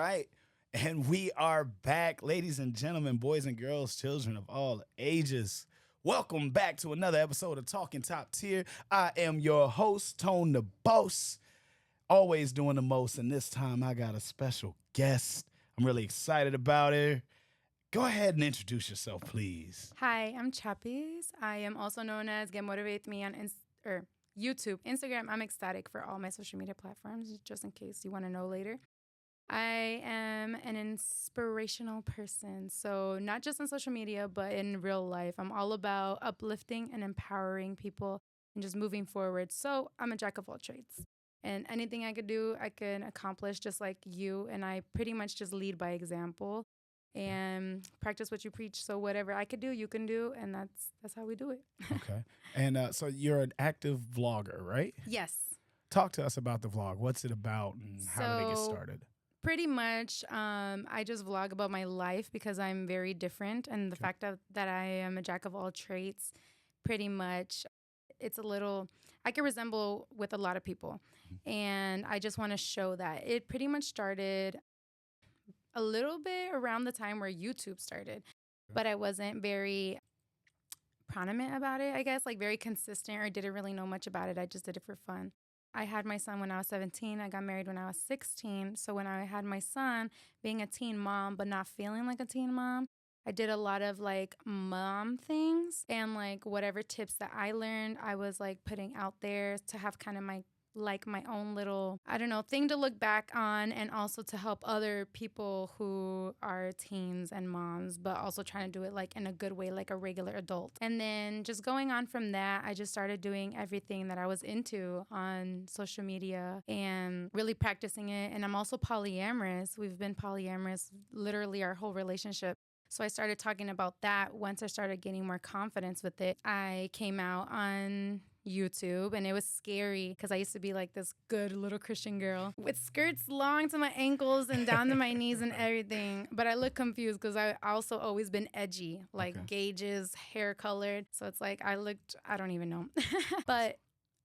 right. And we are back, ladies and gentlemen, boys and girls, children of all ages. Welcome back to another episode of Talkin Top Tier. I am your host, Tone the Boss, always doing the most. And this time I got a special guest. I'm really excited about it. Go ahead and introduce yourself, please. Hi, I'm Chapis. I am also known as Get Motivate Me on YouTube, Instagram. I'm ecstatic for all my social media platforms, just in case you want to know later. I am an inspirational person. So not just on social media, but in real life. I'm all about uplifting and empowering people and just moving forward. So I'm a jack of all trades. And anything I could do, I can accomplish just like you. And I pretty much just lead by example and practice what you preach. So whatever I could do, you can do. And that's how we do it. Okay. And so you're an active vlogger, right? Yes. Talk to us about the vlog. What's it about and how did it get started? Pretty much, I just vlog about my life because I'm very different. And the fact that I am a jack of all trades, pretty much, it's a little, I can resemble with a lot of people. And I just want to show that. It pretty much started a little bit around the time where YouTube started. But I wasn't very prominent about it, I guess, like very consistent or didn't really know much about it. I just did it for fun. I had my son when I was 17. I got married when I was 16. So when I had my son, being a teen mom, but not feeling like a teen mom, I did a lot of like mom things and like whatever tips that I learned, I was like putting out there to have kind of my own little, I don't know, thing to look back on and also to help other people who are teens and moms, but also trying to do it like in a good way, like a regular adult. And then just going on from that, I just started doing everything that I was into on social media and really practicing it. And I'm also polyamorous. We've been polyamorous literally our whole relationship. So I started talking about that. Once I started getting more confidence with it, I came out on YouTube and it was scary because I used to be like this good little Christian girl with skirts long to my ankles and down to my knees and everything. But I look confused because I also always been edgy, like gauges, hair colored. So it's like I don't even know. But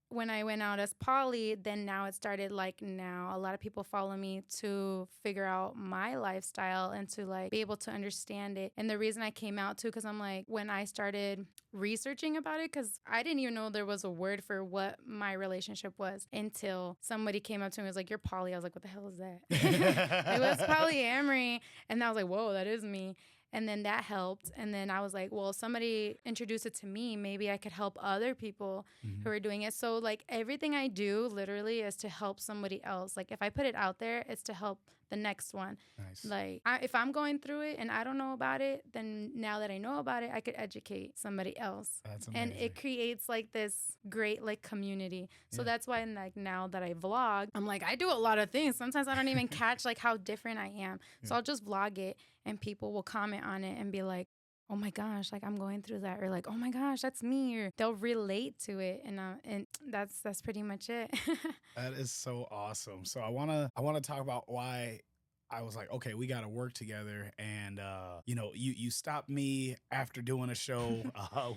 when I went out as poly, then now it started like now a lot of people follow me to figure out my lifestyle and to like be able to understand it. And the reason I came out too, because I'm like, when I started researching about it, because I didn't even know there was a word for what my relationship was until somebody came up to me and was like, you're poly. I was like, what the hell is that? It was polyamory. And I was like, whoa, that is me. And then that helped. And then I was like, well, if somebody introduced it to me, maybe I could help other people who are doing it. So like everything I do literally is to help somebody else. Like if I put it out there, it's to help the next one. Nice. Like if I'm going through it and I don't know about it, then now that I know about it, I could educate somebody else. That's amazing. And it creates like this great like community. So that's why like now that I vlog, I'm like, I do a lot of things. Sometimes I don't even catch like how different I am. So I'll just vlog it and people will comment on it and be like, oh my gosh, like I'm going through that, or like, oh my gosh, that's me, or they'll relate to it, and that's pretty much it. That is so awesome. So I wanna talk about why I was like, okay, we got to work together. And, you stopped me after doing a show.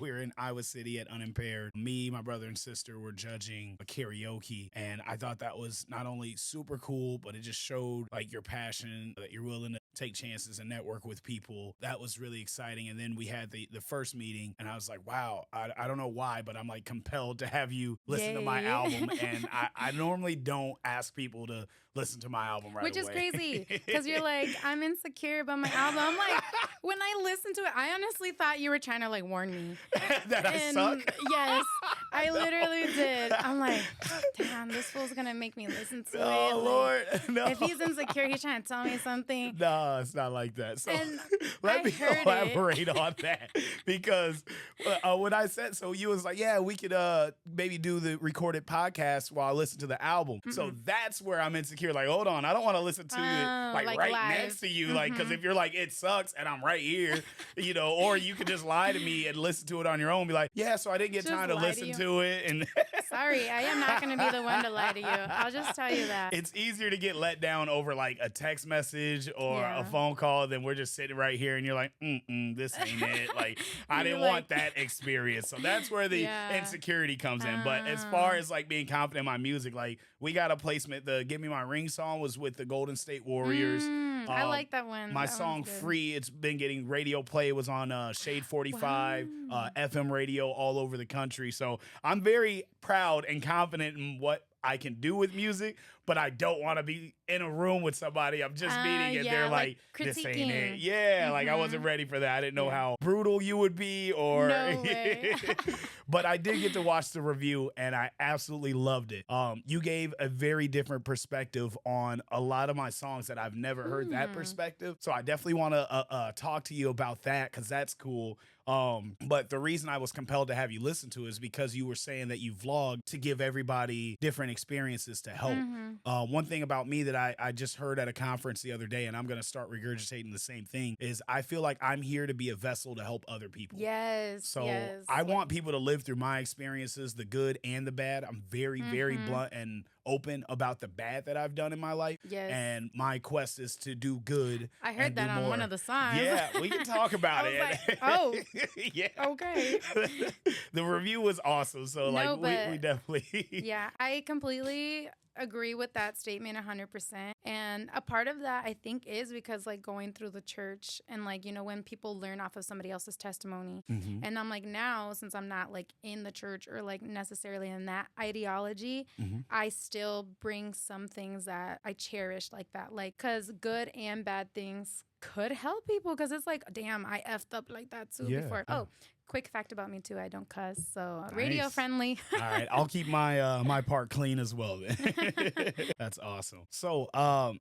We were in Iowa City at Unimpaired. Me, my brother and sister were judging a karaoke. And I thought that was not only super cool, but it just showed like your passion, that you're willing to take chances and network with people. That was really exciting. And then we had the first meeting and I was like, wow, I don't know why, but I'm like compelled to have you listen to my album. And I normally don't ask people to listen to my album right Which away. is crazy because you're like, I'm insecure about my album. I'm like, when I listened to it, I honestly thought you were trying to like warn me. That I suck? Yes, I literally did. I'm like, damn, this fool's going to make me listen to it. Oh, Lord. No. If he's insecure, he's trying to tell me something. No, it's not like that. So And let I me heard elaborate on that because when I said, so you was like, yeah, we could maybe do the recorded podcast while I listen to the album. So that's where I'm insecure. Like, hold on, I don't want to listen to it like right live. next to you. Like, because if you're like, it sucks and I'm right here, or you could just lie to me and listen to it on your own. Be like, yeah, so I didn't get Just time to lie to listen you. to it. And Sorry, I am not going to be the one to lie to you. I'll just tell you that. it's easier to get let down over like a text message or Yeah. a phone call than we're just sitting right here and you're like, this ain't it. Like, I You're didn't like- want that experience. So that's where the Yeah. insecurity comes in. But as far as like being confident in my music, like we got a placement. The Give Me My Ring song was with the Golden State Warriors. I like that one. My That song one's good. Free, it's been getting radio play. It was on Shade 45, Wow. FM radio all over the country. So I'm very proud and confident in what I can do with music, but I don't want to be in a room with somebody I'm just meeting and they're like, this ain't it. critiquing. Yeah, like I wasn't ready for that. I didn't know how brutal you would be or No way. But I did get to watch the review and I absolutely loved it. You gave a very different perspective on a lot of my songs that I've never heard that perspective. So I definitely want to talk to you about that because that's cool. But the reason I was compelled to have you listen to it is because you were saying that you vlog to give everybody different experiences to help. One thing about me that I just heard at a conference the other day, and I'm going to start regurgitating the same thing, is I feel like I'm here to be a vessel to help other people. Yes. So I want people to live through my experiences, the good and the bad. I'm very, very blunt and open about the bad that I've done in my life. Yes. And my quest is to do good. I heard that on more. one of the songs. Yeah, we can talk about I it. was like, oh, yeah. okay. The review was awesome. So No, we definitely yeah, I completely agree with that statement 100%. And a part of that I think is because like going through the church and like, you know, when people learn off of somebody else's testimony. And I'm like, now since I'm not like in the church or like necessarily in that ideology, I still bring some things that I cherish like that, like because good and bad things could help people, because it's like, damn, I effed up like that too before. Oh, quick fact about me too, I don't cuss, so radio friendly. All right, I'll keep my my part clean as well then. That's awesome. So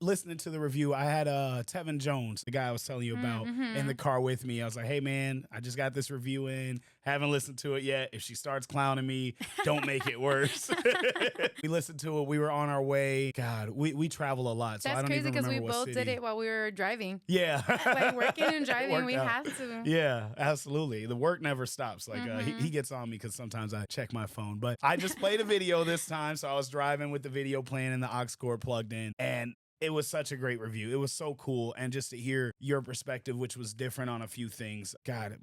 listening to the review, I had Tevin Jones, the guy I was telling you about, in the car with me. I was like, hey man, I just got this review in, haven't listened to it yet. If she starts clowning me, don't make it worse. We listened to it, we were on our way. God, we travel a lot, so That's I don't crazy even because remember we both did it while we were driving. Yeah. Like working and driving, we have to. Yeah, absolutely. The work never stops. Like he gets on me because sometimes I check my phone. But I just played a video this time, so I was driving with the video playing and the aux cord plugged in, and it was such a great review. It was so cool. And just to hear your perspective, which was different on a few things. God,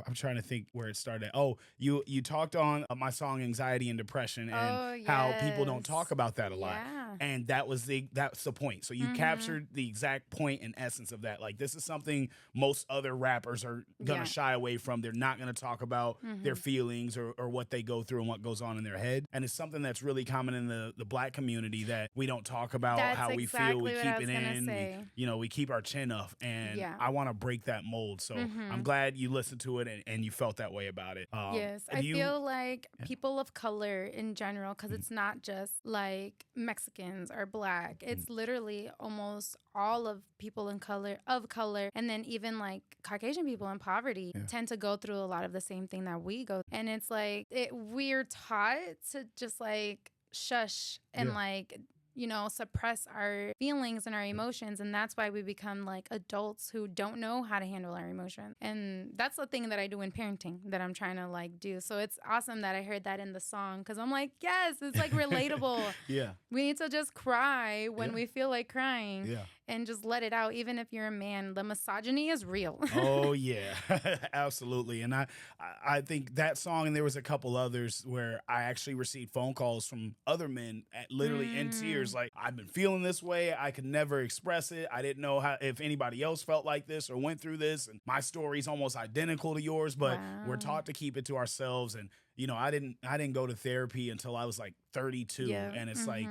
I'm trying to think where it started. Oh, you talked on my song Anxiety and Depression and how people don't talk about that a lot. And that's the point. So you captured the exact point and essence of that. Like, this is something most other rappers are going to shy away from. They're not going to talk about their feelings or what they go through and what goes on in their head. And it's something that's really common in the Black community, that we don't talk about how we feel. We keep it in. We keep our chin up. And I want to break that mold. So I'm glad you listened to it and you felt that way about it. Yes, I feel like people of color in general, because it's not just like Mexicans or Black. It's literally almost all of people of color, and then even like Caucasian people in poverty tend to go through a lot of the same thing that we go. And it's like we're taught to just like shush and like, you know, suppress our feelings and our emotions. And that's why we become like adults who don't know how to handle our emotions. And that's the thing that I do in parenting that I'm trying to like do. So it's awesome that I heard that in the song, because I'm like, yes, it's like relatable. We need to just cry when we feel like crying and just let it out. Even if you're a man, the misogyny is real. Oh, yeah, absolutely. And I think that song, and there was a couple others where I actually received phone calls from other men literally in tears. Like, I've been feeling this way. I could never express it. I didn't know if anybody else felt like this or went through this. And my story's almost identical to yours, but we're taught to keep it to ourselves. And you know, I didn't go to therapy until I was like 32, and it's like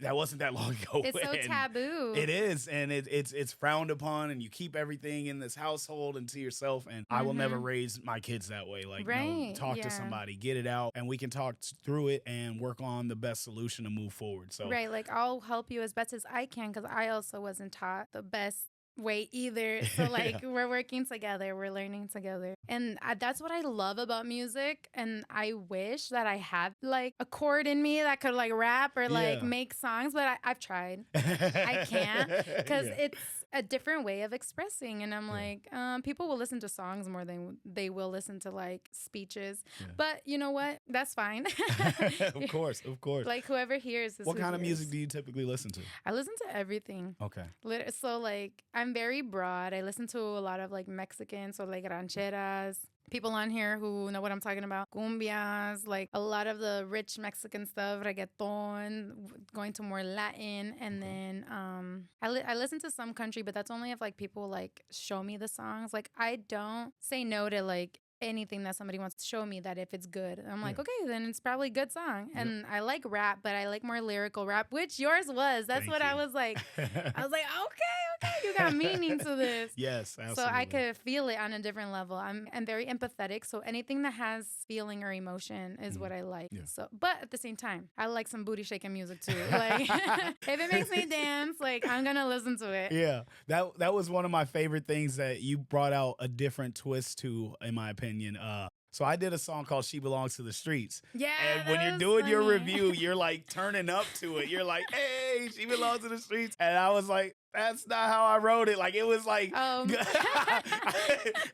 that wasn't that long ago. It's so taboo. It is, and it's frowned upon, and you keep everything in this household and to yourself. And I will never raise my kids that way. Like, no, talk to somebody, get it out, and we can talk through it and work on the best solution to move forward. So like I'll help you as best as I can, because I also wasn't taught the best way either. So like we're working together, we're learning together, and that's what I love about music. And I wish that I had like a chord in me that could like rap or like make songs, but I've tried. I can't, because it's a different way of expressing. And I'm like, people will listen to songs more than they will listen to like speeches. But you know what? That's fine. Of course. Like whoever hears this. What kind of music do you typically listen to? I listen to everything. Okay. So like I'm very broad. I listen to a lot of like Mexican, so like rancheras. People on here who know what I'm talking about. Cumbias, like a lot of the rich Mexican stuff, reggaeton, going to more Latin. And then I I listen to some country, but that's only if like people like show me the songs. Like I don't say no to like anything that somebody wants to show me that if it's good. I'm like, okay, then it's probably a good song. And I like rap, but I like more lyrical rap, which yours was. That's Thank what you. I was like. I was like, okay, you got meaning to this. Yes, absolutely. So I could feel it on a different level. I'm very empathetic. So anything that has feeling or emotion is what I like. Yeah. So, but at the same time, I like some booty shaking music too. Like if it makes me dance, like I'm gonna listen to it. Yeah, that was one of my favorite things that you brought out a different twist to, in my opinion. So I did a song called "She Belongs to the Streets." Yeah, and when you're doing your review, you're like turning up to it. You're like, "Hey, she belongs to the streets," and I was like, "That's not how I wrote it." Like it was like,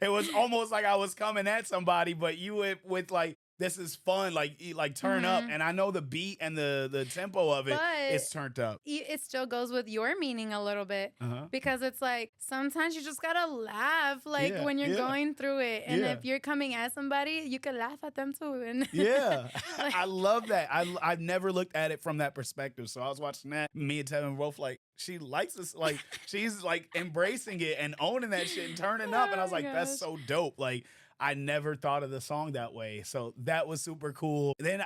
it was almost like I was coming at somebody, but you went with like, this is fun, like turn up. And I know the beat and the tempo of it is turned up. It still goes with your meaning a little bit because it's like sometimes you just gotta laugh like when you're going through it. And if you're coming at somebody, you can laugh at them too. And like, I love that. I've never looked at it from that perspective. So I was watching that. Me and Tevin both like, she likes this, like she's like embracing it and owning that shit and turning up. And I was like, that's so dope. Like I never thought of the song that way. So that was super cool. Then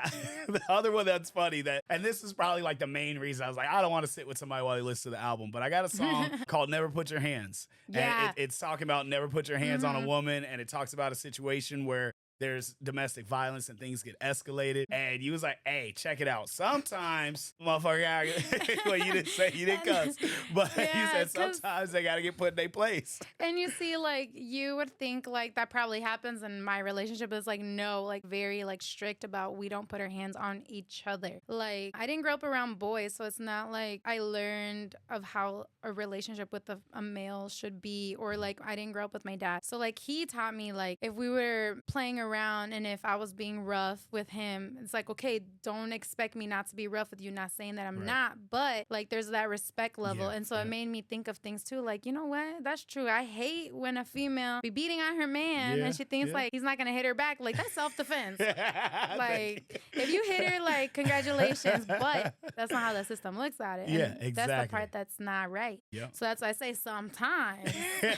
the other one that's funny, and this is probably like the main reason I was like, I don't want to sit with somebody while they listen to the album, but I got a song called Never Put Your Hands. And it's talking about never put your hands on a woman. And it talks about a situation where there's domestic violence and things get escalated. And you was like, hey, check it out. Sometimes, motherfucker, well, you didn't cuss, but you said sometimes they got to get put in their place. And you see, like, you would think like that probably happens in my relationship. Is like, no, like very like strict about we don't put our hands on each other. Like I didn't grow up around boys, so it's not like I learned of how a relationship with a male should be, or like I didn't grow up with my dad. So like he taught me like if we were playing around and if I was being rough with him, it's like, okay, don't expect me not to be rough with you. Not saying that I'm not, but like there's that respect level. And so it made me think of things too, like, you know what, that's true. I hate when a female be beating on her man and she thinks like he's not gonna hit her back. Like that's self-defense. Like if you hit her, like congratulations, but that's not how the system looks at it. Yeah, exactly. That's the part that's not right. So that's why I say sometimes.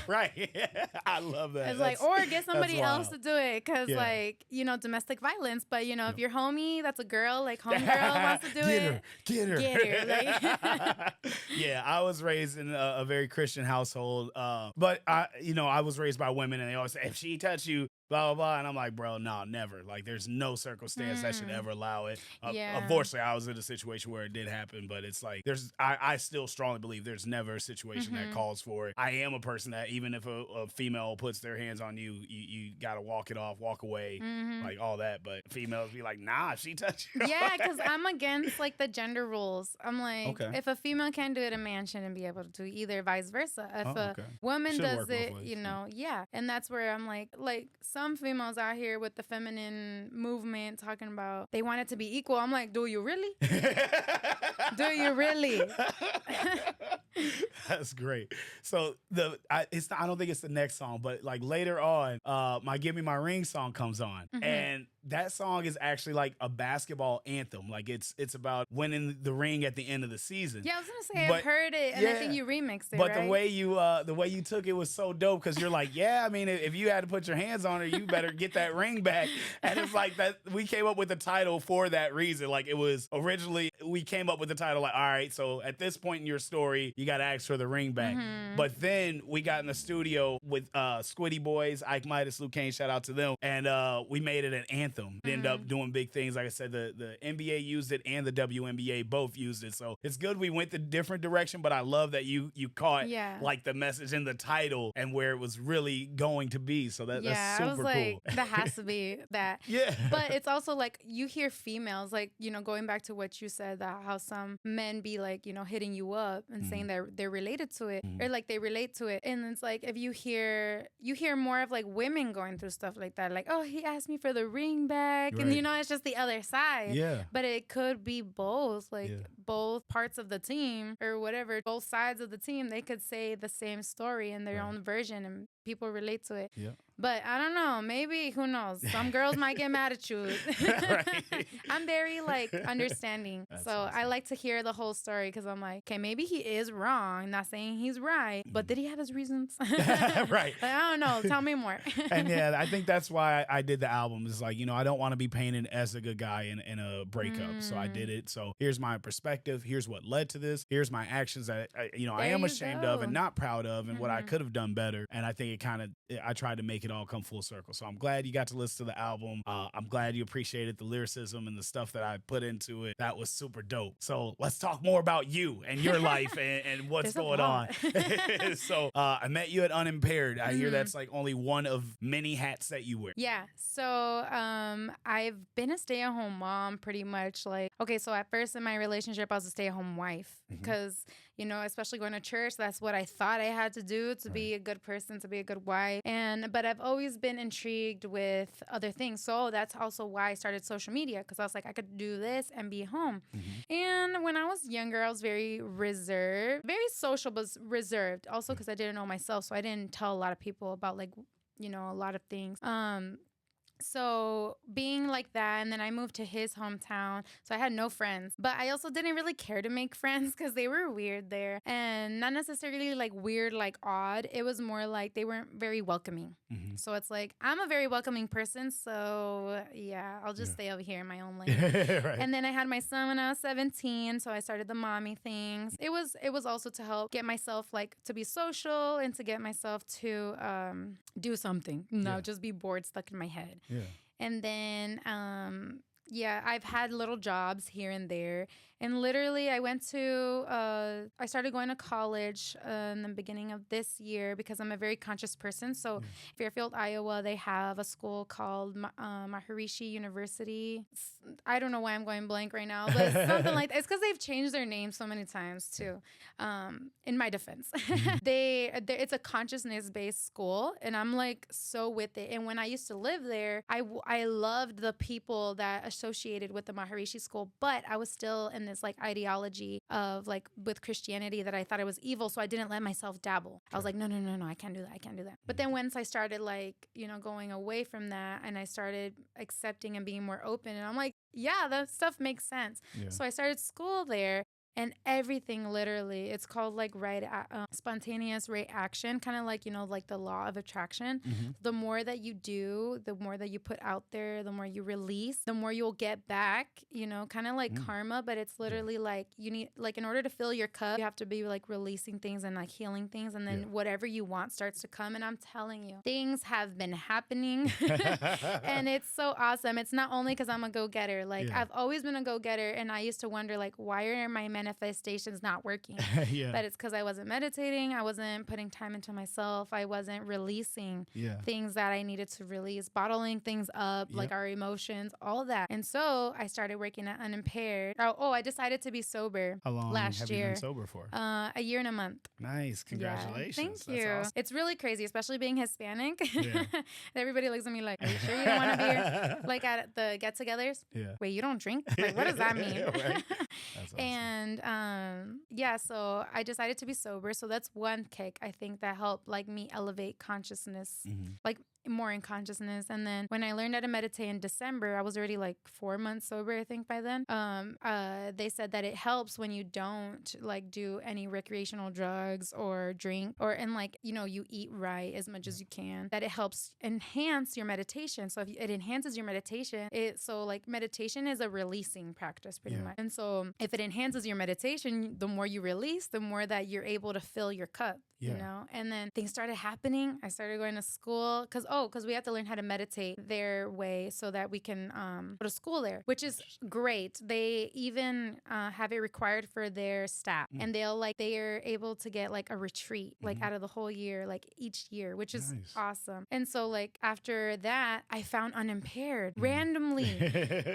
Right. I love that. It's like, or get somebody else to do it, because like, you know, domestic violence, but you know, if your homie, that's a girl, like homegirl wants to do it, get her. Like. Yeah, I was raised in a very Christian household, but I was raised by women, and they always say, if she touch you, blah, blah, blah. And I'm like, bro, no, never. Like, there's no circumstance that should ever allow it. Unfortunately, I was in a situation where it did happen, but it's like, I still strongly believe there's never a situation that calls for it. I am a person that even if a female puts their hands on you, you got to walk it off, walk away, like all that. But females be like, nah, if she touch you. Yeah, because I'm against like the gender rules. I'm like, if a female can do it, a man shouldn't be able to do it either, vice versa. If a woman does it, you know, and that's where I'm like some females out here with the feminine movement talking about they want it to be equal. I'm like, do you really? Do you really? That's great. So I don't think it's the next song, but like later on, my "Give Me My Ring" song comes on, and that song is actually like a basketball anthem. Like it's about winning the ring at the end of the season. Yeah, I was gonna say I've heard it, and I think you remixed it. But right? the way you took it was so dope, because you're like, yeah, I mean, if you had to put your hands on her, you better get that ring back. And it's like that. We came up with the title for that reason. Like it was originally, we came up with the title like, all right, so at this point in your story, you got to ask for the ring back. But then we got in the studio with Squiddy Boys, Ike Midas, Luke Kane, shout out to them, and we made it an anthem. It ended up doing big things. Like I said, the NBA used it and the WNBA both used it. So it's good we went the different direction, but I love that you caught like the message in the title and where it was really going to be. So that's super I was like, cool. That has to be that. But it's also like you hear females, like, you know, going back to what you said, that how some men be like, you know, hitting you up and saying they're related to it, or like they relate to it. And it's like, if you hear more of like women going through stuff like that, like, oh, he asked me for the ring back. And you know, it's just the other side. But it could be both, like both parts of the team or whatever, both sides of the team, they could say the same story in their own version and people relate to it. But I don't know. Maybe, who knows? Some girls might get mad at you. Right. I'm very like understanding. That's so awesome. I like to hear the whole story because I'm like, okay, maybe he is wrong. Not saying he's right, but did he have his reasons? Right. Like, I don't know. Tell me more. And yeah, I think that's why I did the album. It's like, I don't want to be painted as a good guy in a breakup. So I did it. So here's my perspective. Here's what led to this. Here's my actions that I am ashamed of and not proud of, and what I could have done better. And I think I tried to make it all come full circle. So I'm glad you got to listen to the album. I'm glad you appreciated the lyricism and the stuff that I put into it. That was super dope. So let's talk more about you and your life and what's going on. So I met you at Unimpaired. I hear that's like only one of many hats that you wear. Yeah. So I've been a stay-at-home mom pretty much. Like, okay, so at first in my relationship, I was a stay-at-home wife because, especially going to church, that's what I thought I had to do to be a good person, to be a good wife. But I've always been intrigued with other things. So that's also why I started social media, because I was like, I could do this and be home. And when I was younger, I was very reserved, very social, but reserved. Also because I didn't know myself. So I didn't tell a lot of people about like, a lot of things. So being like that, and then I moved to his hometown, so I had no friends, but I also didn't really care to make friends because they were weird there, and not necessarily like weird, like odd. It was more like they weren't very welcoming. So it's like, I'm a very welcoming person, so yeah, I'll just stay over here in my own lane. Right. And then I had my son when I was 17, so I started the mommy things. It was also to help get myself like to be social and to get myself to do something, not just be bored, stuck in my head. Yeah. And then, I've had little jobs here and there. And literally, I started going to college in the beginning of this year because I'm a very conscious person. So Fairfield, Iowa, they have a school called Maharishi University. I don't know why I'm going blank right now, but something like that. It's because they've changed their name so many times too. In my defense, it's a consciousness-based school, and I'm like so with it. And when I used to live there, I loved the people that associated with the Maharishi school, but I was still in this like ideology of like with Christianity that I thought it was evil, so I didn't let myself dabble. I was like, no, I can't do that. But then once I started like, going away from that, and I started accepting and being more open, and I'm like, yeah, that stuff makes sense. So I started school there. And everything, literally, it's called like spontaneous reaction, kind of like, like the law of attraction. The more that you do, the more that you put out there, the more you release, the more you'll get back, kind of like karma. But it's literally like you need, like in order to fill your cup, you have to be like releasing things and like healing things. And then whatever you want starts to come. And I'm telling you, things have been happening. And it's so awesome. It's not only because I'm a go-getter. Like I've always been a go-getter. And I used to wonder, like, why are my manifestations not working? But it's because I wasn't meditating. I wasn't putting time into myself. I wasn't releasing things that I needed to release, bottling things up, like our emotions, all of that. And so I started working at Unimpaired. I decided to be sober. How long last have year. you been sober for? A year and a month. Nice. Congratulations. Thank you. That's awesome. It's really crazy, especially being Hispanic. Everybody looks at me like, are you sure you don't want to be here? Like at the get-togethers? Wait, you don't drink? Like, what does that mean? Right. That's awesome. And so I decided to be sober. So that's one kick, I think, that helped like me elevate consciousness, like more in consciousness. And then when I learned how to meditate in December, I was already like 4 months sober, I think, by then. They said that it helps when you don't like do any recreational drugs or drink and like, you eat right as much as you can, that it helps enhance your meditation. So if it enhances your meditation, meditation is a releasing practice pretty much. And so if it enhances your meditation, the more you release, the more that you're able to fill your cup. And then things started happening. I started going to school because we have to learn how to meditate their way so that we can go to school there, which is great. They even have it required for their staff, and they are able to get like a retreat like out of the whole year, like each year, which is awesome. And so like after that, I found Unimpaired randomly.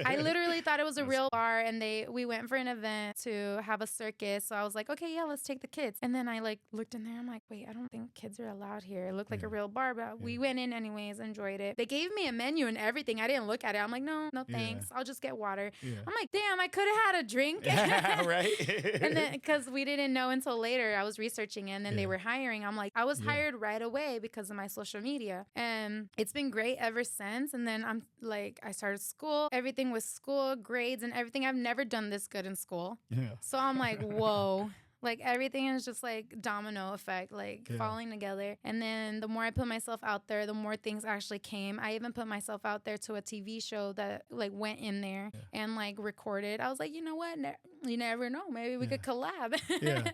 I literally thought it was a real bar, and we went for an event to have a circus. So I was like, okay, yeah, let's take the kids. And then I like looked in there. I'm like, wait, I don't think kids are allowed here. It looked like Yeah. a real bar, but we went in anyways, enjoyed it. They gave me a menu and everything. I didn't look at it. I'm like, no, Yeah. thanks. I'll just get water. Yeah. I'm like, damn, I could have had a drink. Right. And then, because we didn't know until later, I was researching and then they were hiring. I'm like, I was hired right away because of my social media. And it's been great ever since. And then I'm like, I started school. Everything was school, grades and everything. I've never done this good in school. Yeah. So I'm like, whoa. Like everything is just like domino effect, like falling together. And then the more I put myself out there, the more things actually came. I even put myself out there to a TV show that like went in there and like recorded. I was like, you know what? You never know. Maybe we could collab.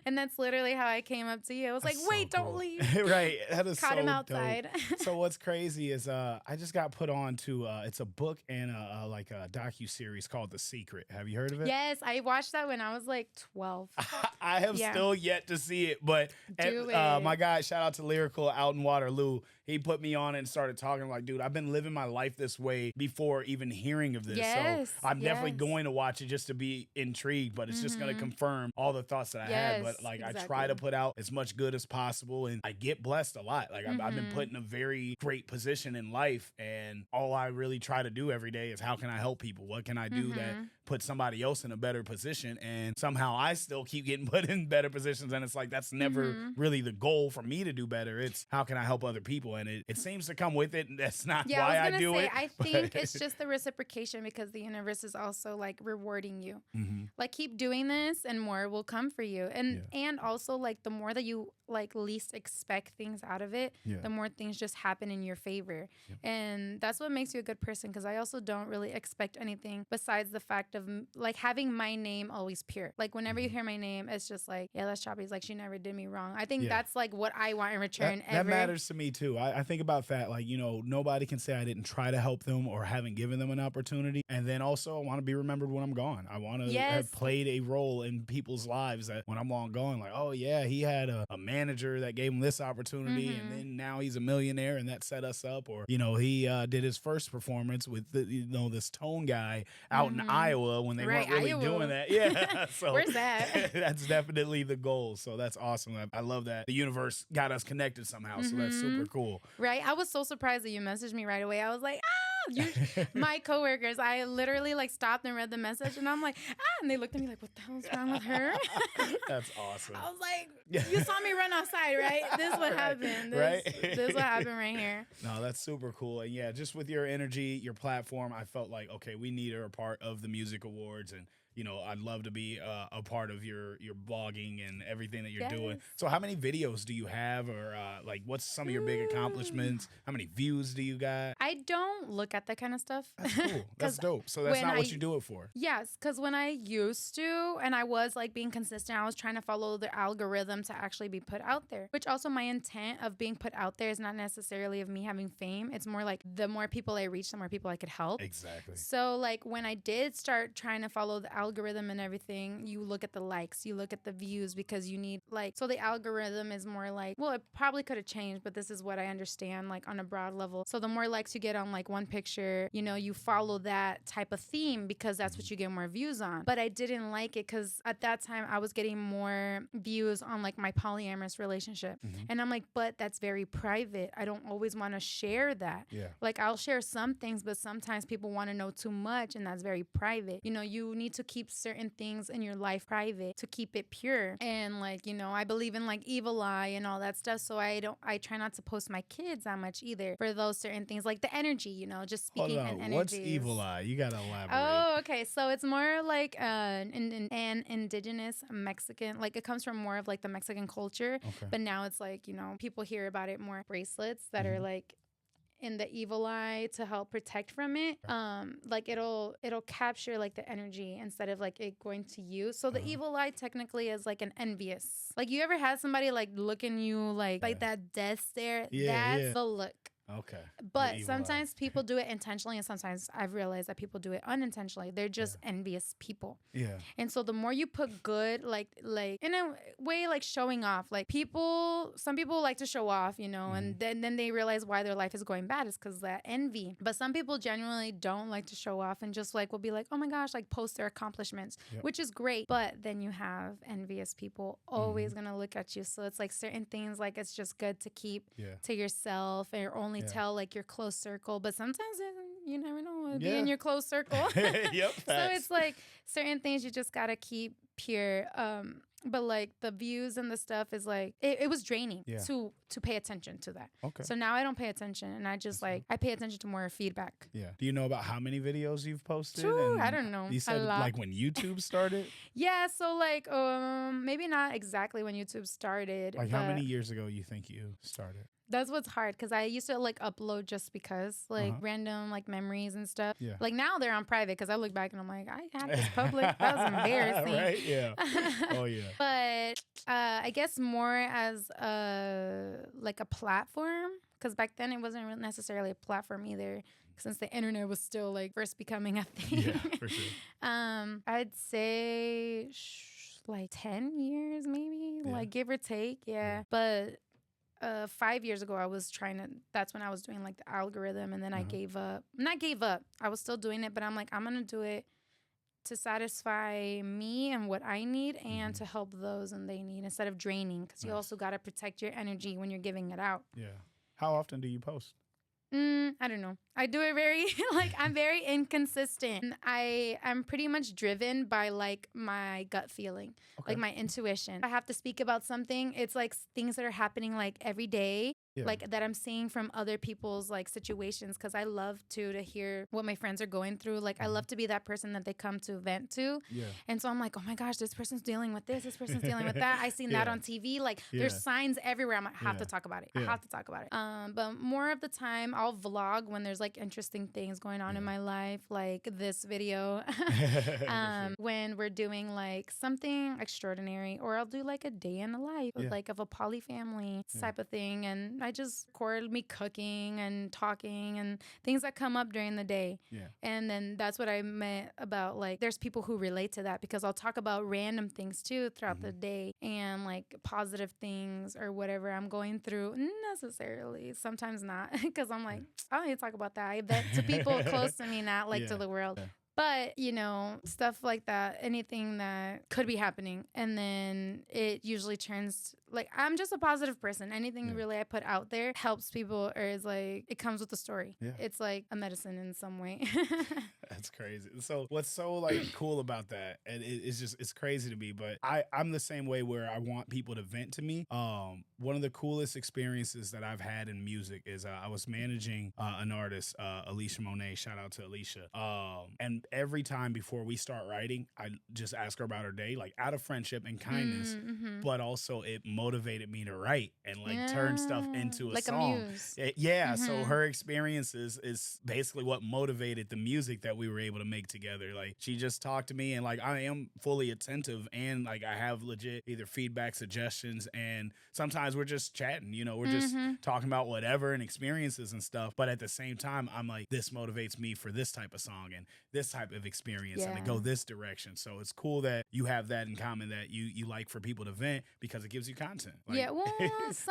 And that's literally how I came up to you. I was That's like, wait, so don't cool. leave. Right. That is Caught so him outside. dope. So what's crazy is I just got put on to it's a book and like a docu-series called The Secret. Have you heard of it? Yes, I watched that when I was like 12. I have still yet to see it, but my guy, shout out to Lyrical out in Waterloo. He put me on it and started talking like, dude, I've been living my life this way before even hearing of this. So I'm definitely going to watch it just to be intrigued, but it's just going to confirm all the thoughts that I had. But like, I try to put out as much good as possible and I get blessed a lot. Like I've been put in a very great position in life and all I really try to do every day is how can I help people? What can I do that put somebody else in a better position? And somehow I still keep getting put in better positions. And it's like, that's never really the goal for me to do better. It's how can I help other people? And it seems to come with it. And that's not why I do it. I think it's just the reciprocation because the universe is also like rewarding you. Like keep doing this and more will come for you. And also like the more that you like least expect things out of it, the more things just happen in your favor. And that's what makes you a good person because I also don't really expect anything besides the fact of like having my name always pure. Like whenever you hear my name, it's just like, yeah, that's Chapis. Like she never did me wrong. I think that's like what I want in return. That matters to me too. I think about that. Like, you know, nobody can say I didn't try to help them or haven't given them an opportunity. And then also I want to be remembered when I'm gone. I want to have played a role in people's lives that when I'm long gone, like, oh yeah, he had a manager that gave him this opportunity and then now he's a millionaire and that set us up. Or, you know, he did his first performance with this Tone guy out in Iowa when they weren't really doing that. Yeah. So where's that? That's definitely the goal. So that's awesome. I love that the universe got us connected somehow. So that's super cool. Right. I was so surprised that you messaged me right away. I was like, my coworkers, I literally like stopped and read the message and I'm like, and they looked at me like, what the hell's wrong with her? That's awesome. I was like, you saw me run outside, right? This is what happened. This is what happened right here. No, that's super cool. And yeah, just with your energy, your platform, I felt like, okay, we need her a part of the music awards and you know, I'd love to be a part of your blogging and everything that you're doing. So how many videos do you have or like what's some of your big accomplishments? How many views do you got? I don't look at that kind of stuff. That's cool. That's dope. So that's not what you do it for. Yes, because when I used to and I was like being consistent, I was trying to follow the algorithm to actually be put out there, which also my intent of being put out there is not necessarily of me having fame. It's more like the more people I reach, the more people I could help. Exactly. So like when I did start trying to follow the algorithm and everything, you look at the likes, you look at the views because you need like, so the algorithm is more like, well, it probably could have changed, but this is what I understand like on a broad level. So the more likes you get on like one picture, you know, you follow that type of theme because that's what you get more views on. But I didn't like it because at that time I was getting more views on like my polyamorous relationship. And I'm like, but that's very private. I don't always want to share that. Like I'll share some things, but sometimes people want to know too much and that's very private. You know, you need to keep certain things in your life private to keep it pure. And like, you know, I believe in like evil eye and all that stuff. So I try not to post my kids that much either for those certain things like the energy, you know, just speaking in energies. What's evil eye? You got to elaborate. Oh, okay. So it's more like an indigenous Mexican, like it comes from more of like the Mexican culture, but now it's like, you know, people hear about it more bracelets that are like in the evil eye to help protect from it. Like it'll capture like the energy instead of like it going to you. So the evil eye technically is like an envious. Like you ever had somebody like looking you like that death stare? That's the look. Okay. But sometimes people do it intentionally, and sometimes I've realized that people do it unintentionally. They're just envious people. Yeah. And so the more you put good, like in a way, like showing off, like some people like to show off, you know, and then they realize why their life is going bad is because that envy. But some people genuinely don't like to show off and just like will be like, oh my gosh, like post their accomplishments, which is great. But then you have envious people always gonna look at you. So it's like certain things, like it's just good to keep to yourself or only tell like your close circle. But sometimes you never know, it'll be in your close circle. Yep. So it's like certain things you just gotta keep pure. But like the views and the stuff is like it was draining to pay attention to that. Okay. So now I don't pay attention, and I just I pay attention to more feedback. Yeah. Do you know about how many videos you've posted? I don't know. You said like when YouTube started? Yeah. So like maybe not exactly when YouTube started. Like how many years ago you think you started? That's what's hard because I used to like upload just because like random like memories and stuff. Yeah. Like now they're on private because I look back and I'm like, I had this public. That was embarrassing. Right? Yeah. Oh yeah. But I guess more as like a platform, because back then it wasn't really necessarily a platform either. Since the internet was still like first becoming a thing. Yeah, for sure. I'd say like 10 years maybe, like give or take. Yeah. But 5 years ago, that's when I was doing like the algorithm, and then I gave up. Not gave up. I was still doing it, but I'm like, I'm going to do it to satisfy me and what I need and to help those and they need instead of draining, because you also got to protect your energy when you're giving it out. Yeah. How often do you post? I don't know. I do it very, like, I'm very inconsistent. I'm pretty much driven by, like, my gut feeling, like my intuition. I have to speak about something. It's, like, things that are happening, like, every day. Like that I'm seeing from other people's like situations, because I love to hear what my friends are going through. Like I love to be that person that they come to vent to. And so I'm like, oh my gosh, this person's dealing with this person's dealing with that. I seen that on TV. Like there's signs everywhere. I'm like, I have to talk about it. I have to talk about it. But more of the time I'll vlog when there's like interesting things going on in my life, like this video. When we're doing like something extraordinary, or I'll do like a day in the life like of a poly family type of thing, and I just record me cooking and talking and things that come up during the day. And then that's what I meant about like there's people who relate to that, because I'll talk about random things too throughout the day, and like positive things or whatever I'm going through. Necessarily, sometimes not, because I'm like, I don't need to talk about that. I bet to people close to me, not like to the world. But, you know, stuff like that, anything that could be happening. And then it usually turns, like, I'm just a positive person. Anything really I put out there helps people, or is like, it comes with a story. It's like a medicine in some way. That's crazy. So what's so like cool about that, and it's just, it's crazy to me, but I'm the same way where I want people to vent to me. One of the coolest experiences that I've had in music is I was managing an artist, Alicia Monet. Shout out to Alicia. And every time before we start writing, I just ask her about her day, like out of friendship and kindness, but also it motivated me to write and like turn stuff into a like song. A muse. So her experiences is basically what motivated the music that we were able to make together. Like she just talked to me, and like I am fully attentive, and like I have legit either feedback, suggestions, and sometimes we're just chatting, you know, we're just talking about whatever and experiences and stuff. But at the same time, I'm like, this motivates me for this type of song and this type of experience and to go this direction. So it's cool that you have that in common, that you like for people to vent, because it gives you content. Like, well,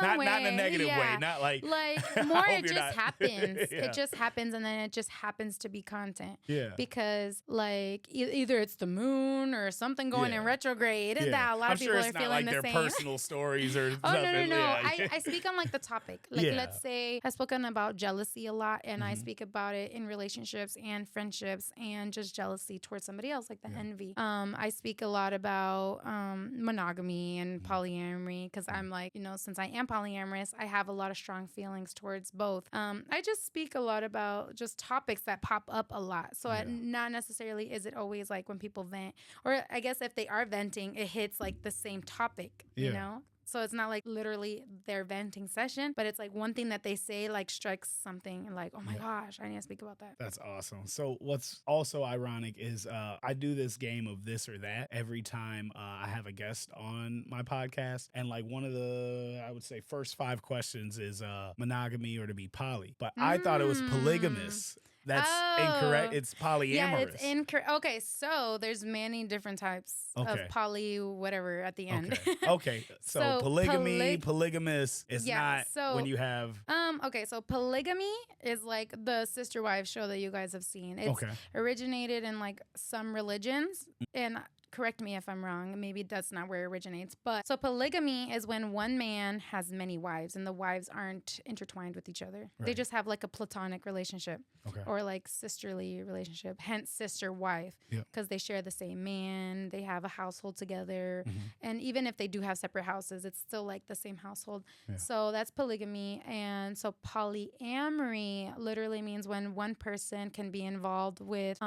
not in a negative way, not like more it just happens. It just happens, and then it just happens to be content. Because like either it's the moon or something going in retrograde, and that a lot of people are feeling the same. Their personal stories or no. I speak on like the topic. Like let's say I've spoken about jealousy a lot, and I speak about it in relationships and friendships, and just jealousy towards somebody else, like the envy. I speak a lot about monogamy and polyamory, because I'm like, you know, since I am polyamorous, I have a lot of strong feelings towards both. I just speak a lot about just topics that pop up a lot. So not necessarily is it always like when people vent, or I guess if they are venting, it hits like the same topic, you know? So it's not like literally their venting session, but it's like one thing that they say like strikes something and like, oh my gosh, I need to speak about that. That's awesome. So what's also ironic is I do this game of this or that every time I have a guest on my podcast. And like one of the, I would say, first 5 questions is monogamy or to be poly. But I thought it was polygamous. That's incorrect. It's polyamorous. Yeah, it's incorrect. Okay, so there's many different types of poly whatever at the end. Okay. So polygamy, polygamous is not when you have... Okay, so polygamy is like the sister wives show that you guys have seen. It's originated in like some religions, and correct me if I'm wrong, maybe that's not where it originates, but so polygamy is when one man has many wives and the wives aren't intertwined with each other. They just have like a platonic relationship or like sisterly relationship, hence sister wife, because they share the same man, they have a household together, and even if they do have separate houses, it's still like the same household. So that's polygamy. And so polyamory literally means when one person can be involved with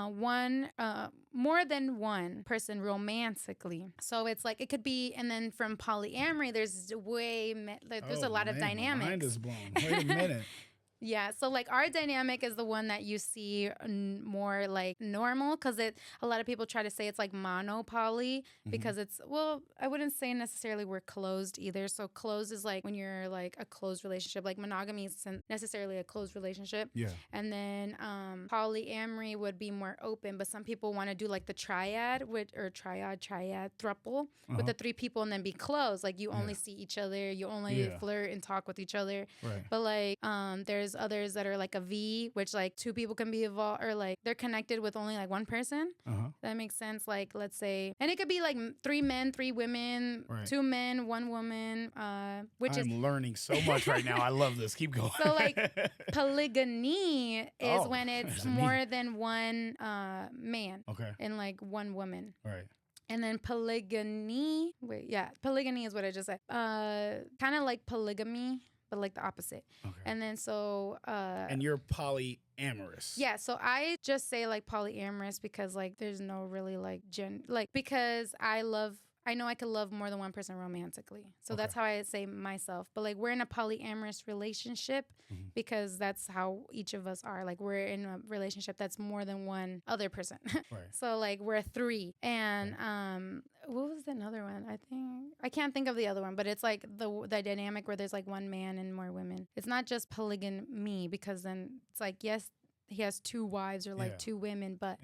more than one person romantically. So it's like it could be, and then from polyamory, there's there's a lot of dynamics. My mind is blown. Wait a minute. Yeah, so like our dynamic is the one that you see more like normal, because a lot of people try to say it's like monopoly because it's, well, I wouldn't say necessarily we're closed either. So closed is like when you're like a closed relationship, like monogamy isn't necessarily a closed relationship. Yeah. And then polyamory would be more open, but some people want to do like the triad thruple with the 3 people and then be closed. Like you only see each other, you only flirt and talk with each other. Right. But like there's others that are like a V, which like 2 people can be involved, or like they're connected with only like one person. That makes sense. Like let's say, and it could be like 3 men, 3 women, 2 men, 1 woman. I'm learning so much right now. I love this. Keep going. So like polygamy is when it's more than one man and like 1 woman. Right. And then polygyny is what I just said. Kind of like polygamy, but like the opposite. And then so... and you're polyamorous. Yeah, so I just say like polyamorous because like there's no really like because I know I could love more than one person romantically. So that's how I say myself. But like we're in a polyamorous relationship because that's how each of us are. Like we're in a relationship that's more than one other person. So like we're 3. And what was another one? I can't think of the other one, but it's like the dynamic where there's like 1 man and more women. It's not just polygamy, because then it's like, yes, he has 2 wives or like 2 women, but...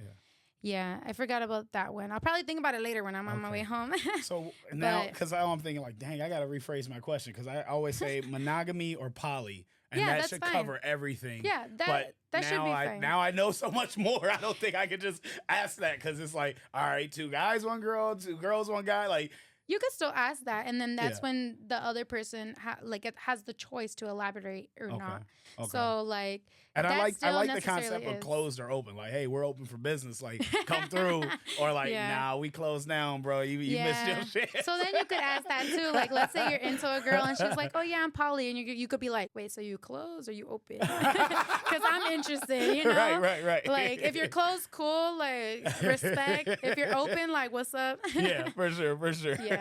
Yeah, I forgot about that one. I'll probably think about it later when I'm on my way home. So now, because I'm thinking like, dang, I got to rephrase my question, because I always say monogamy or poly, and that should cover everything. Yeah, that should be fine. Now I know so much more. I don't think I could just ask that, because it's like, all right, 2 guys, 1 girl, 2 girls, 1 guy, like... You could still ask that, and then that's when the other person it has the choice to elaborate or not. So like, and I like the concept of closed or open. Like, hey, we're open for business. Like, come through, or like, nah, we closed down, bro. You missed your shit. So then you could ask that too. Like, let's say you're into a girl and she's like, oh yeah, I'm poly, and you could be like, wait, so you closed or you open? Because I'm interested, you know? Right. Like, if you're closed, cool, like respect. If you're open, like, what's up? Yeah, for sure. Yeah.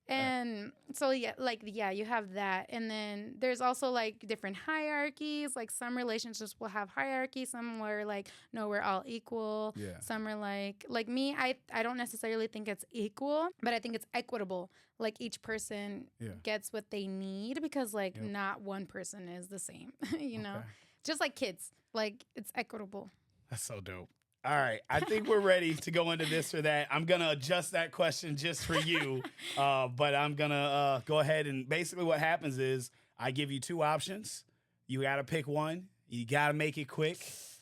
And so, you have that. And then there's also like different hierarchies. Like some relationships will have hierarchy. Some were like, no, we're all equal. Yeah. Some are like me, I don't necessarily think it's equal, but I think it's equitable. Like each person gets what they need, because like not one person is the same, you know? Just like kids, like it's equitable. That's so dope. All right, I think we're ready to go into this or that. I'm going to adjust that question just for you, but I'm going to go ahead, and basically what happens is I give you 2 options. You got to pick one. You got to make it quick.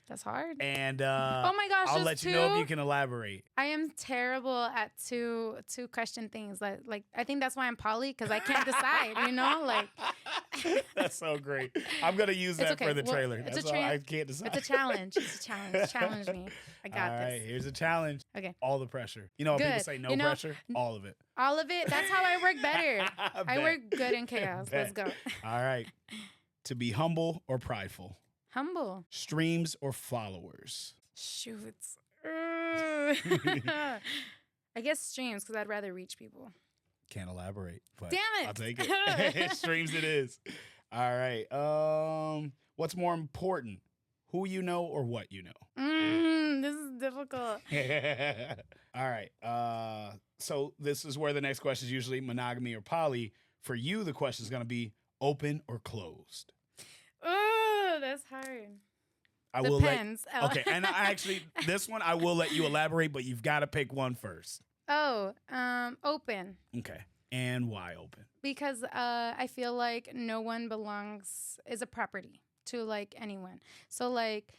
That's hard. And oh my gosh, I'll let you know if you can elaborate. I am terrible at two question things. Like I think that's why I'm poly, because I can't decide, you know? Like that's so great. I'm gonna use that for the trailer. That's all I can't decide. It's a challenge. It's a challenge. Challenge me. I got this. All right, here's a challenge. Okay. All the pressure. You know when people say no pressure? All of it. All of it. That's how I work better. I work good in chaos. Let's go. All right. To be humble or prideful? Humble. Streams or followers? Shoots. I guess streams, because I'd rather reach people. Can't elaborate, but Damn it. I'll take it. Streams it is. All right. What's more important? Who you know or what you know? This is difficult. All right. So this is where the next question is usually monogamy or poly. For you, the question is going to be open or closed. Oh, that's hard. I Depends. will okay, and I actually, this one I will let you elaborate, but you've got to pick one first. Open. Okay. And why open? Because I feel like no one is a property to like anyone. So like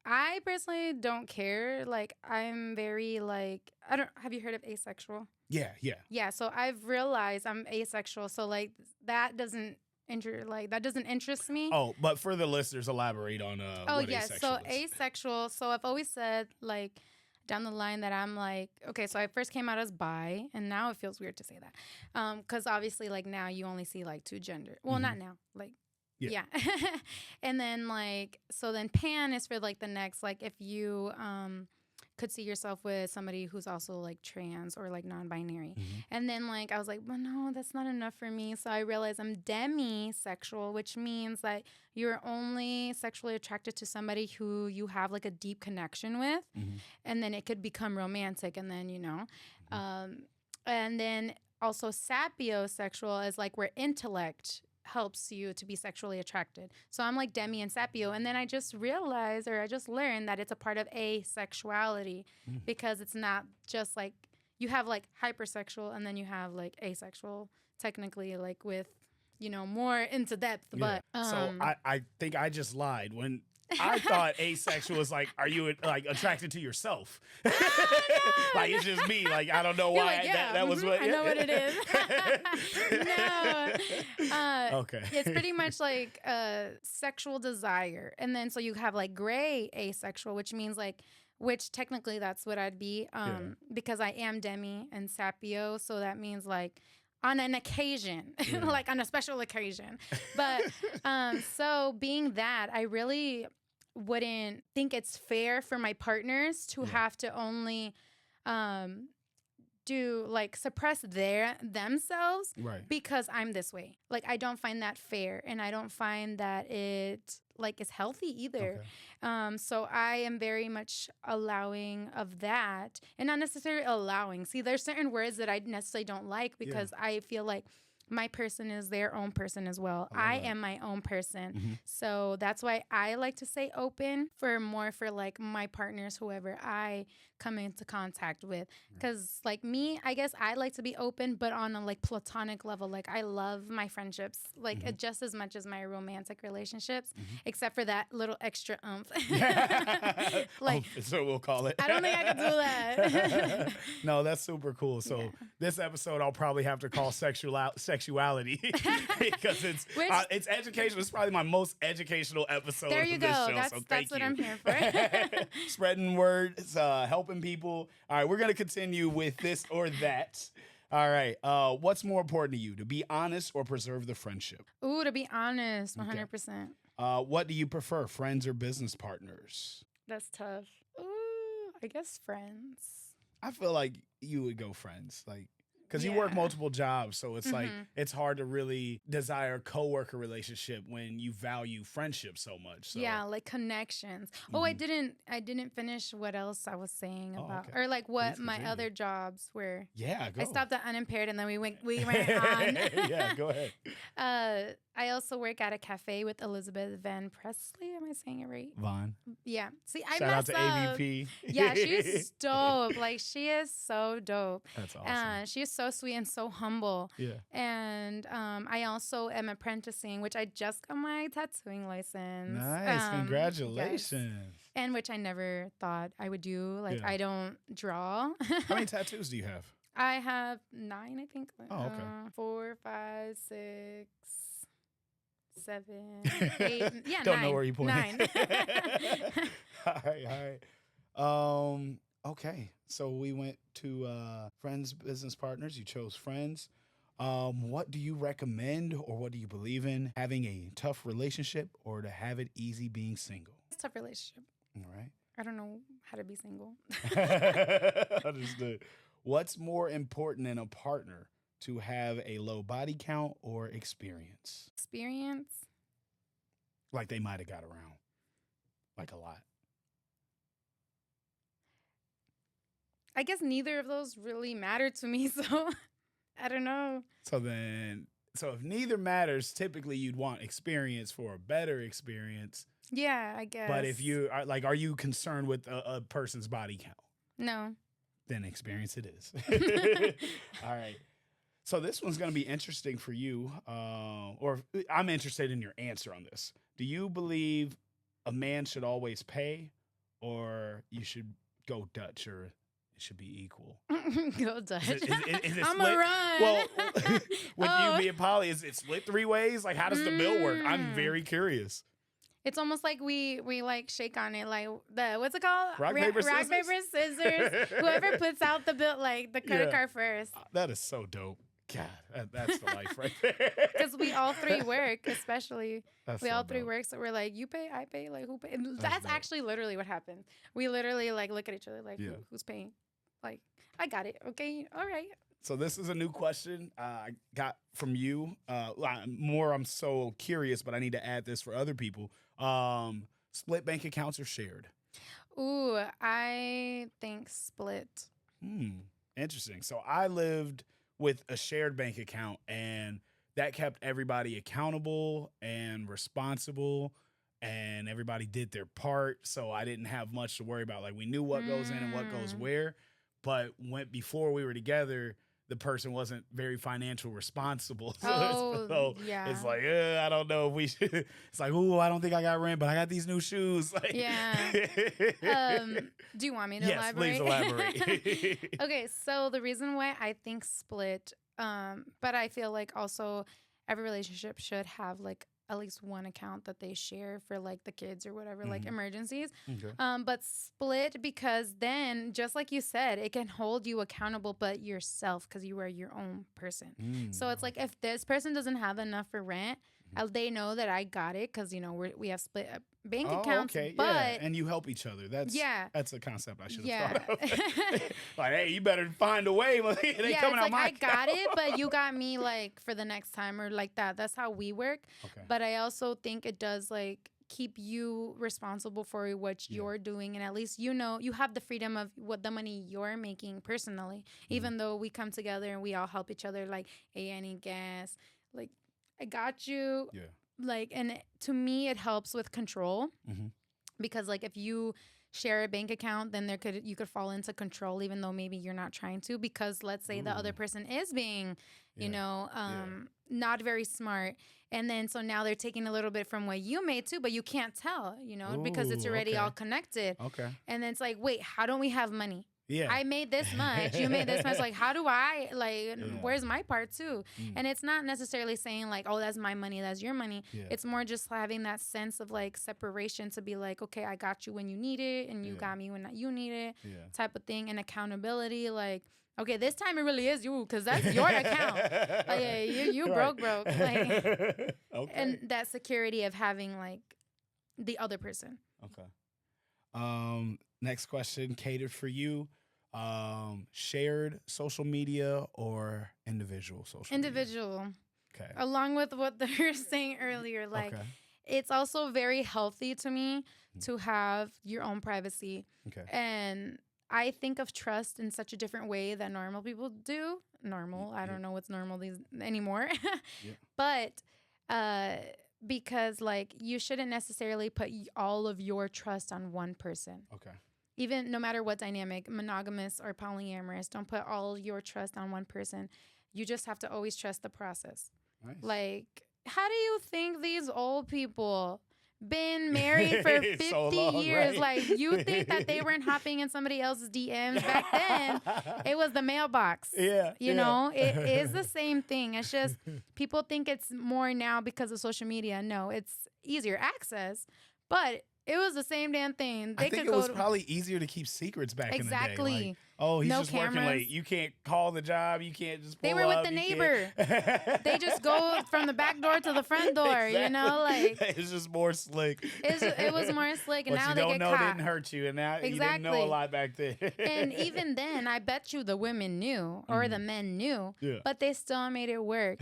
I personally don't care. Like I'm very like have you heard of asexual? Yeah. Yeah, so I've realized I'm asexual. So like that doesn't interest me. Oh, but for the listeners, elaborate on what asexual so is. asexual. So I've always said like down the line that I'm like, okay, so I first came out as bi, and now it feels weird to say that, because obviously like now you only see like two genders. Well, not now, like yeah. And then like so then pan is for like the next, like if you could see yourself with somebody who's also like trans or like non-binary. And then like I was like, well, no, that's not enough for me. So I realized I'm demisexual, which means that you're only sexually attracted to somebody who you have like a deep connection with. And then it could become romantic, and then and then also sapiosexual is like where intellect helps you to be sexually attracted. So I'm like demi and sapio, and then I just realized, or I just learned, that it's a part of asexuality, because it's not just like you have like hypersexual and then you have like asexual, technically, like with more into depth. But so I think I just lied when I thought asexual was like, are you like attracted to yourself? Like it's just me. Like I don't know why like, that was what I know what it is. No, okay. It's pretty much like sexual desire, and then so you have like gray asexual, which means like. Which technically that's what I'd be, because I am demi and sapio, so that means like on an occasion, like on a special occasion. But so being that, I really wouldn't think it's fair for my partners to have to only do like suppress themselves because I'm this way. Like I don't find that fair, and I don't find that it like is healthy either. So I am very much allowing of that, and not necessarily allowing. See, there's certain words that I necessarily don't like, because I feel like my person is their own person as well. I am my own person. So that's why I like to say open for like my partners, whoever I come into contact with. Because like me, I guess I like to be open, but on a like platonic level. Like I love my friendships like just as much as my romantic relationships, except for that little extra oomph. Like so we'll call it. I don't think I could do that. No, that's super cool. So this episode I'll probably have to call sexuality because it's educational. It's probably my most educational episode. There you of this go. Show, That's so that's what you. I'm here for. Spreading words, helping people. All right, we're gonna continue with this or that. All right. What's more important to you, to be honest or preserve the friendship? Ooh, to be honest, 100%. What do you prefer, friends or business partners? That's tough. Ooh, I guess friends. I feel like you would go friends, like. Because you work multiple jobs, so it's like it's hard to really desire a coworker relationship when you value friendship so much. So. Yeah, like connections. Oh, I didn't finish what else I was saying about, or like what my other jobs were. Yeah, go. I stopped at unimpaired, and then we went on. Yeah, go ahead. I also work at a cafe with Elizabeth Van Presley. Am I saying it right? Vaughn. Yeah. See, I Shout out messed to up. AVP. Yeah, she's dope. Like she is so dope. That's awesome. She is so sweet and so humble. Yeah. And I also am apprenticing, which I just got my tattooing license. Nice. Congratulations. Yes. And which I never thought I would do. Like I don't draw. How many tattoos do you have? I have 9, I think. Oh, okay. 4, 5, 6, 7, 8. Yeah, Don't 9. know where you pointed. 9. All right. Okay. So we went to friends, business partners. You chose friends. What do you recommend, or what do you believe in? Having a tough relationship, or to have it easy being single? It's a tough relationship. All right. I don't know how to be single. Understood. What's more important in a partner, to have a low body count or experience? Experience. Like they might have got around, like a lot. I guess neither of those really matter to me, so I don't know. So if neither matters, typically you'd want experience for a better experience. Yeah, I guess. But if you are like, are you concerned with a person's body count? No. Then experience it is. All right. So this one's going to be interesting for you, or I'm interested in your answer on this. Do you believe a man should always pay, or you should go Dutch, or it should be equal? Go Dutch. Is it I'm split? a run. Well, with you being poly, is it split 3 ways? Like, how does the bill work? I'm very curious. It's almost like we like shake on it, like the what's it called? Rock, paper, rock, scissors? paper, scissors. Whoever puts out the bill, like the credit card first. That is so dope. God, that's the life right there. Because we all 3 work, especially. That's we so all 3 dope. work, so we're like, you pay, I pay, like who pay? And That's that's dope. actually literally what happened. We literally like look at each other like, Yeah. who's paying? Like, I got it. Okay, all right. So this is a new question I got from you. I'm so curious, but I need to add this for other people. Split bank accounts or shared? Ooh, I think split. Interesting. So I lived with a shared bank account, and that kept everybody accountable and responsible, and everybody did their part. So I didn't have much to worry about. Like, we knew what goes in and what goes where. But before we were together, the person wasn't very financial responsible. So yeah. it's like, I don't know if we should. It's like, ooh, I don't think I got rent, but I got these new shoes. Like, yeah. Do you want me to elaborate? Yes, please elaborate. Okay, so the reason why I think split, but I feel like also every relationship should have like at least one account that they share for like the kids or whatever, like emergencies. Okay. But split because then, just like you said, it can hold you accountable, but yourself, because you are your own person. So it's like if this person doesn't have enough for rent, they know that I got it because, we have split bank accounts. Okay, but yeah. And you help each other. That's a concept I should have thought of. Like, hey, you better find a way. They coming out like my I got it, but you got me like for the next time or like that. That's how we work. Okay. But I also think it does like keep you responsible for what you're doing, and at least you have the freedom of what the money you're making personally. Even though we come together and we all help each other, like, hey, I need gas, like I got you. Yeah. Like, and to me, it helps with control because like if you share a bank account, then you could fall into control, even though maybe you're not trying to, because let's say the other person is being, not very smart. And then so now they're taking a little bit from what you made too, but you can't tell, because it's already all connected. Okay. And then it's like, wait, how don't we have money? Yeah. I made this much. You made this much. Like, how do I, where's my part too? And it's not necessarily saying like, oh, that's my money, that's your money. Yeah. It's more just having that sense of like separation to be like, okay, I got you when you need it and you got me when you need it type of thing. And accountability, like, okay, this time it really is you because that's your account. Like, you broke. Like, okay. And that security of having like the other person. Okay. Next question catered for you. Shared social media or individual social media? Individual. Okay. Along with what they were saying earlier, like it's also very healthy to me to have your own privacy. Okay. And I think of trust in such a different way that normal people do. I don't know what's normal anymore. But because like you shouldn't necessarily put all of your trust on one person. Okay. Even no matter what dynamic, monogamous or polyamorous, don't put all your trust on one person. You just have to always trust the process. Nice. Like, how do you think these old people been married for 50 so long, years? Right? Like, you think that they weren't hopping in somebody else's DMs back then? It was the mailbox. Yeah. You know, it is the same thing. It's just people think it's more now because of social media. No, it's easier access, but it was the same damn thing. I think it was probably easier to keep secrets back in the day. Like, Oh, he's No just working cameras. late. You can't call the job. You can't just pull They were with up. the You neighbor. can't- They just go from the back door to the front door, you know, like it's just more slick. it was more slick, and What now you they don't get know caught. didn't hurt you, and now you didn't know a Exactly. lot back then. And even then, I bet you the women knew or the men knew, Yeah. but they still made it work.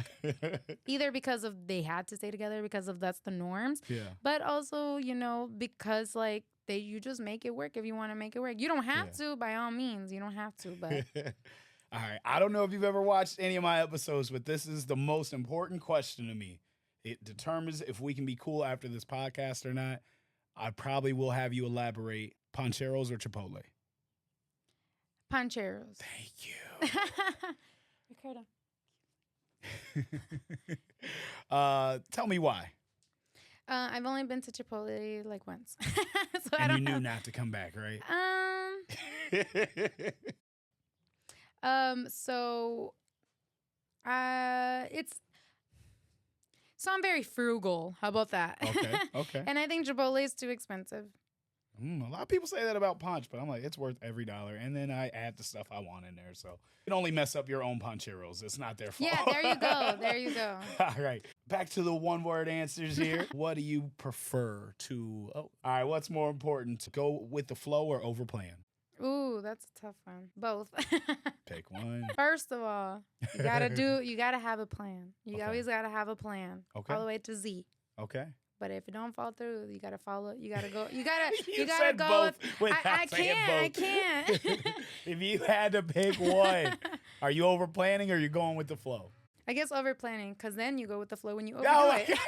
Either because of they had to stay together because of that's the norms, Yeah. but also, you know, because like you just make it work if you want to make it work. You don't have to, by all means. You don't have to, but All right. I don't know if you've ever watched any of my episodes, but this is the most important question to me. It determines if we can be cool after this podcast or not. I probably will have you elaborate. Pancheros or Chipotle? Pancheros. Thank you. Ricardo. Tell me why. I've only been to Chipotle like once, so I And don't you knew know. not to come back, right? So, I'm very frugal. How about that? Okay. And I think Chipotle is too expensive. A lot of people say that about punch, but I'm like, it's worth every dollar. And then I add the stuff I want in there. So you can only mess up your own pancheros. It's not their fault. Yeah, there you go. There you go. All right. Back to the one-word answers here. What do you prefer to... Oh, all right. What's more important, to go with the flow or overplan? Ooh, that's a tough one. Both. Pick one. First of all, you gotta have a plan. You always gotta have a plan. Okay. All the way to Z. Okay. But if it don't fall through, you gotta follow. You gotta go. You You gotta said go. both With, without I saying can't. both. I can't. If you had to pick one, are you overplanning or you going with the flow? I guess over planning, because then you go with the flow when you overdo No. it.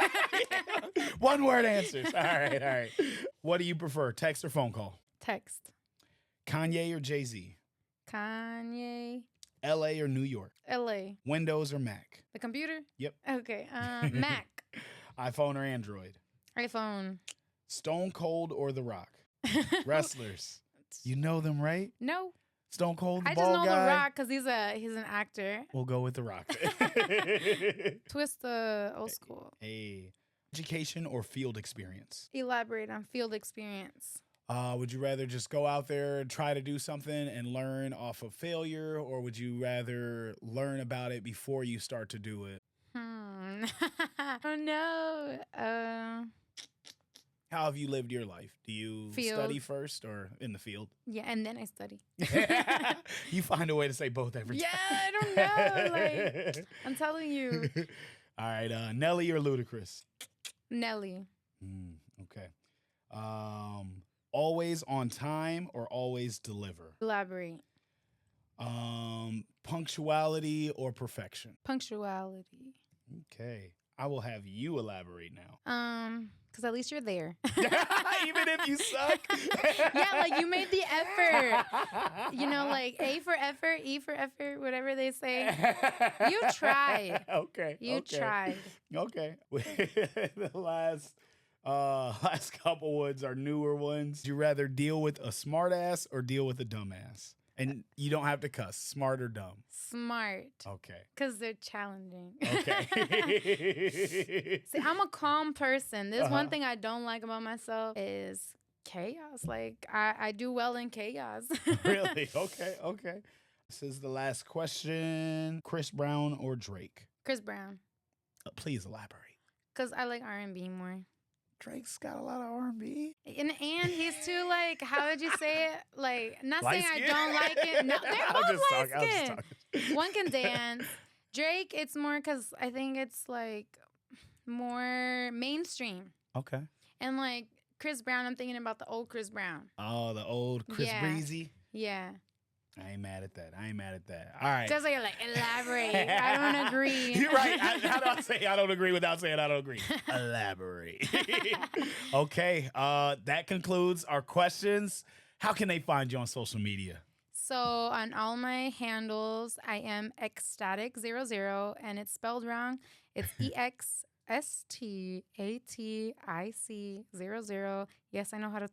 One word answers. All right. What do you prefer, text or phone call? Text. Kanye or Jay-Z? Kanye. LA or New York? LA. Windows or Mac? The computer? Yep. Okay. Mac. iPhone or Android? iPhone. Stone Cold or The Rock? Wrestlers. You know them, right? No. Stone Cold, the I just bald know guy? The Rock because he's an actor. We'll go with The Rock. Twist the old school. Hey. Education or field experience? Elaborate on field experience. Would you rather just go out there and try to do something and learn off of failure, or would you rather learn about it before you start to do it? Oh no. How have you lived your life? Do you Field. study first or in the field? Yeah, and then I study. You find a way to say both every time. Yeah, I don't know. Like, I'm telling you. All right, Nelly or Ludacris? Nelly. Okay. Always on time or always deliver? Elaborate. Punctuality or perfection? Punctuality. Okay. I will have you elaborate now. Because at least you're there. Even if you suck? Yeah, like you made the effort. You know, like A for effort, E for effort, whatever they say. You tried. Okay. You tried. Okay. The last couple ones are newer ones. Would you rather deal with a smart ass or deal with a dumb ass? And you don't have to cuss. Smart or dumb? Smart. Okay. Because they're challenging. Okay. See, I'm a calm person. There's one thing I don't like about myself is chaos. Like, I do well in chaos. Really? Okay. This is the last question. Chris Brown or Drake? Chris Brown. Please elaborate. Because I like R&B more. Drake's got a lot of R&B. And he's too, like, how would you say it? Like, not saying I Light-skinned? don't like it. No, they're I'm both just light talking. skin. One can dance. Drake, it's more because I think it's, like, more mainstream. Okay. And, like, Chris Brown, I'm thinking about the old Chris Brown. Oh, the old Chris Yeah. Breezy. Yeah. I ain't mad at that. All right. Because you're like, elaborate. I don't agree. You're right. How do I say I don't agree without saying I don't agree? Elaborate. Okay. That concludes our questions. How can they find you on social media? So on all my handles, I am ecstatic00, and it's spelled wrong. It's EXSTATIC00. Yes, I know how to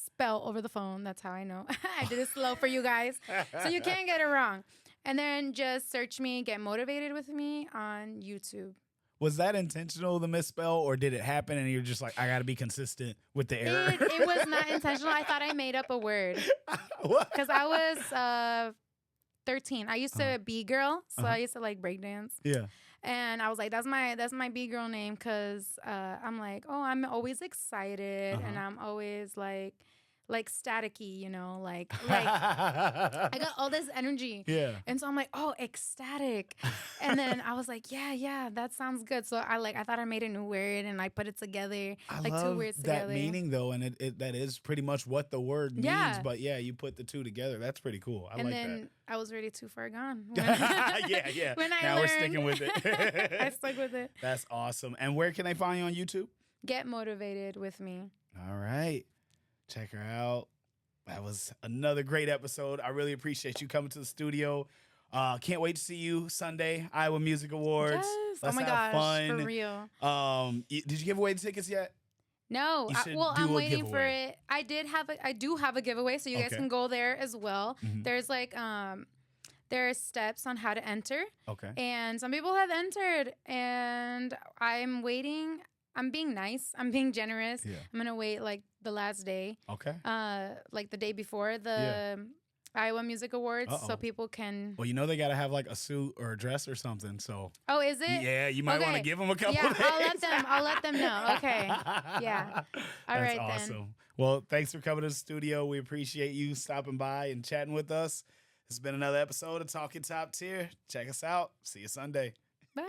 spell over the phone. That's how I know. I did it slow for you guys, so you can't get it wrong. And then just search me, Get Motivated with Me on YouTube. Was that intentional, the misspell, or did it happen and you're just like, I got to be consistent with the error? It was not intentional. I thought I made up a word What? because I was 13. I used to be girl, so I used to like breakdance. Yeah. And I was like, that's my B girl name because I'm like, oh, I'm always excited and I'm always like staticky, you know, like I got all this energy. Yeah. And so I'm like, oh, ecstatic. And then I was like, yeah, that sounds good. So I thought I made a new word and I put it together, I like love two words that together. meaning though, and it that is pretty much what the word means. But yeah, you put the two together. That's pretty cool. I and like then I was already too far gone. Yeah. When I now learned, we're sticking with it. I stuck with it. That's awesome. And where can they find you on YouTube? Get motivated with me. All right. Check her out. That was another great episode. I really appreciate you coming to the studio. Can't wait to see you Sunday, Iowa Music Awards. Yes. Let's oh my have gosh, fun. for real. Did you give away the tickets yet? No, You should do I'm a waiting for giveaway. it. I do have a giveaway, so you guys Okay. can go there as well. Mhm. There's like there are steps on how to enter, Okay. and some people have entered, and I'm waiting. I'm being nice. I'm being generous. Yeah. I'm gonna wait like the last day, Okay. like the day before the Iowa Music Awards, Uh-oh. so people can. Well, you know they got to have like a suit or a dress or something. So Oh, is it? yeah, you might want to Okay. give them a couple. Yeah, days. I'll let them know. Okay. Yeah. All That's right, awesome. then. Well, thanks for coming to the studio. We appreciate you stopping by and chatting with us. This has been another episode of Talking Top Tier. Check us out. See you Sunday. Bye.